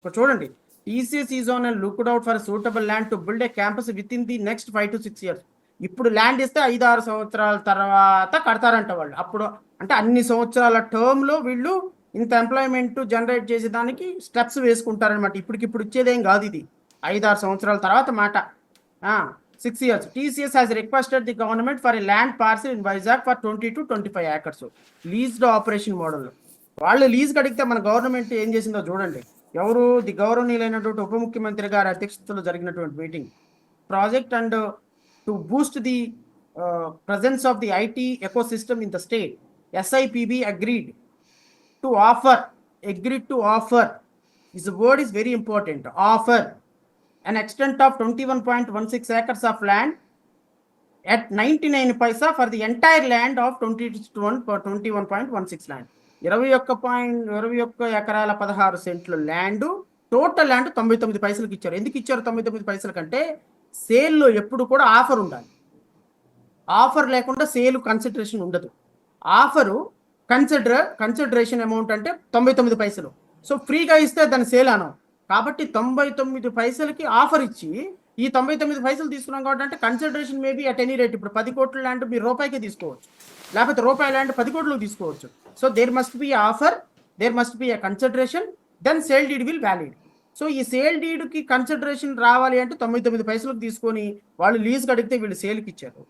ఇక్కడ చూడండి, TCS is on looked out for suitable land to build a campus with in the next 5 to 6 years. ఇప్పుడు land ఇస్తే 5-6 సంవత్సరాల తర్వాత కడతారంట వాళ్ళు. అప్పుడు అంటే అన్ని సంవత్సరాల టర్మ్లో వీళ్ళు ఇంత ఎంప్లాయ్మెంట్ జనరేట్ చేసేదానికి స్టెప్స్ వేసుకుంటారనమాట. ఇప్పటికిప్పుడు ఇచ్చేదేం కాదు ఇది, 5-6 సంవత్సరాల తర్వాత మాట. 6 years. TCS has requested the government for a land parcel in Vizag for 20 to 25 acres. Leased operation model. వాళ్ళు లీజ్ అడిగితే మన గవర్నమెంట్ ఏం చేసిందో చూడండి. ఎవరు, ది గౌరవనీయులైనటువంటి ఉప ముఖ్యమంత్రి గారి అధ్యక్షతలో జరిగినటువంటి meeting. Project and to Boost the presence of the IT ecosystem in the state, SIPB agreed to offer, this word is very important, offer an extent of 21.16 acres of land at 99 paisa for the entire land of 21.16 land. 21 ఎకరాల 16 సెంట్లు land, total land 99 పైసలకు ఇచ్చారు. ఎందుకు ఇచ్చారు 99 పైసల కంటే, సేల్లో ఎప్పుడు కూడా ఆఫర్ ఉండాలి. ఆఫర్ లేకుండా సేల్ కన్సిడరేషన్ ఉండదు. ఆఫరు కన్సిడరేషన్ అమౌంట్ అంటే 99 పైసలు. సో ఫ్రీగా ఇస్తే దాన్ని సేల్ అనం. కాబట్టి 99 పైసలకి ఆఫర్ ఇచ్చి ఈ 99 పైసలు తీసుకున్నాం కాబట్టి అంటే consideration maybe at any rate. ఇప్పుడు 10 కోట్ల ల్యాండ్ మీరు రూపాయికే తీసుకోవచ్చు, లేకపోతే రూపాయి ల్యాండ్ 10 కోట్లకు తీసుకోవచ్చు. So there must be offer, there must be a consideration, then sale deed will valid. So ఈ సేల్ డీడ్కి కన్సిడరేషన్ రావాలి అంటే 99 పైసలకు తీసుకొని వాళ్ళు లీజ్కి అడిగితే వీళ్ళు సేల్కి ఇచ్చారు.